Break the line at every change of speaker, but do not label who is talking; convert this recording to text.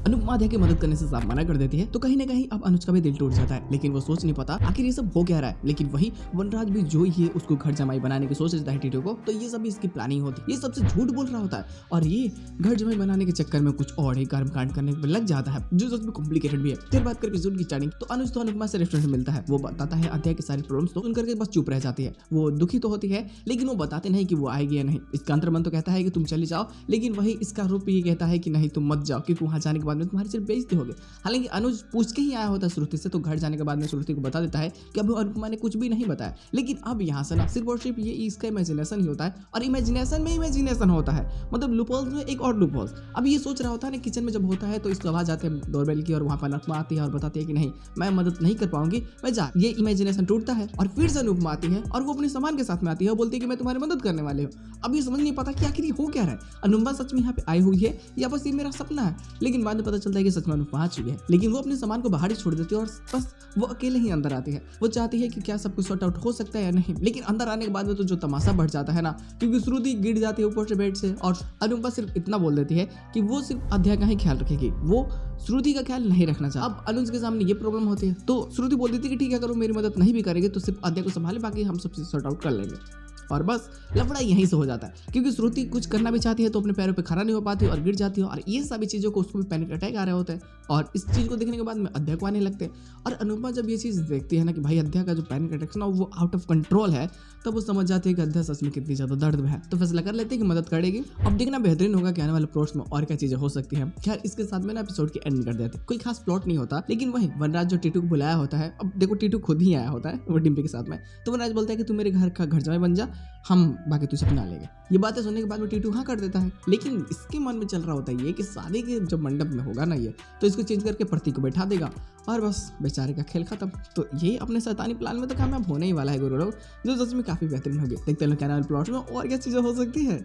अनुपमा आध्या की मदद करने से साफ मना कर देती है। तो कहीं ना कहीं अब अनुज का भी दिल टूट जाता है, लेकिन वो सोच नहीं पाता आखिर ये सब हो क्या रहा है। लेकिन वही वनराज भी जो ही उसको घर जमाई बनाने की सोच रहा है टीटू को, तो ये सब इसकी प्लानिंग होती है। ये सबसे झूठ बोल रहा होता है और ये घर जमाई बनाने के चक्कर में कुछ और ही कर्म कांड करने पर लग जाता है, जो सच में कॉम्प्लिकेटेड भी है। फिर बात करें एपिसोड की स्टार्टिंग, तो अनुज तो अनुपमा से रेस्टोरेंट मिलता है। वो बताता है अध्याय की सारी प्रॉब्लम्स, तो सुनकर के बस चुप रह जाती है। वो दुखी तो होती है, लेकिन वो बताते नहीं कि वो आएगी या नहीं। इसका अंतर्मन तो कहता है कि तुम चली जाओ, लेकिन वही इसका रूप ये कहता है कि नहीं तुम मत जाओ, क्योंकि वहां जाने के बाद में तुम्हारी सिर्फ बेइज्जती होगी। हालांकि अनुज पूछ के ही आया होता है श्रुति से, तो घर जाने के बाद में श्रुति को बता देता है कि अभी अनुपमा ने कुछ भी नहीं बताया। लेकिन अब यहाँ से ना सिर्फ और सिर्फ ये इसका इमेजिनेशन ही होता है, और इमेजिनेशन में इमेजिनेशन होता है, मतलब लूपहोल्स में एक और लूपहोल्स। अब ये सोच रहा होता है ना किचन में जब होता है तो इसको आवाज आती है डोरबेल की, और वहां पर अनुपमा आती है और बताती है कि नहीं मैं मदद नहीं कर पाऊंगी, मैं जा। ये इमेजिनेशन टूटता है और फिर से अनुपमा आती है और वो अपने सामान के साथ में आती है और बोलती है कि मैं तुम्हारी मदद करने वाले हूँ। अब ये समझ नहीं पाता कि आखिर हो क्या रहा है, अनुपमा सच में यहाँ पे आई हुई है या बस ये मेरा सपना है। लेकिन बाद में पता चलता है कि सच में अनुपमा आ चुकी है, लेकिन वो अपने सामान को बाहर ही छोड़ देती है और बस वो अकेले ही अंदर आती है। वो चाहती है कि क्या सब कुछ सॉर्ट आउट हो सकता है या नहीं, लेकिन अंदर आने के बाद में तो जो तमाशा बढ़ जाता है ना, क्योंकि श्रुति गिर जाती है ऊपर से बेड से और अनुपमा सिर्फ इतना बोल देती है कि वो सिर्फ अध्याय का ही ख्याल रखेगी, वो श्रुति का ख्याल नहीं रखना चाहती। अब अनुज के सामने ये प्रॉब्लम होती है, तो श्रुति बोल देती है कि ठीक है अगर वो मेरी मदद नहीं भी करेगी तो सिर्फ अध्याय को संभाले, बाकी हम सब चीज सॉर्ट आउट कर लेंगे। और बस लफड़ा यहीं से हो जाता है, क्योंकि श्रुति कुछ करना भी चाहती है तो अपने पैरों पे खड़ा नहीं हो पाती और गिर जाती है, और ये सभी चीज़ों को उसको भी पैनिक अटैक आ रहे होते हैं। और इस चीज़ को देखने के बाद में अध्याय को आने लगते हैं। और अनुपमा जब ये चीज़ देखती है ना कि भाई अध्याय का जो पैनिक अटैक ना वो आउट ऑफ कंट्रोल है, तब वो समझ जाती है कि अध्याय सच में कितनी ज़्यादा दर्द में है, तो फैसला कर लेते हैं कि मदद करेगी। अब देखना बेहतरीन होगा कि आने वाले प्लॉट्स में और क्या चीज़ें हो सकती हैं। खैर इसके साथ में ना एपिसोड की एंड कर देते हैं। कोई खास प्लॉट नहीं होता, लेकिन वही वनराज जो टीटू को बुलाया होता है, अब देखो टीटू खुद ही आया होता है वो डिम्पी के साथ में, तो वनराज बोलता है कि तू मेरे घर का घर जमाई बन जा, हम बाकी तुझे अपना लेंगे। ये बातें सुनने के बाद में टीटू हाँ कर देता है, लेकिन इसके मन में चल रहा होता है ये कि शादी के जब मंडप में होगा ना ये, तो इसको चेंज करके प्रतीक को बैठा देगा और बस बेचारे का खेल खत्म। तो ये अपने शैतानी प्लान में तो कामयाब होने ही वाला है गुरु लोग, जो सच में काफी बेहतरीन होगी। देखते हैं क्या प्लॉट में और क्या चीजें हो सकती है।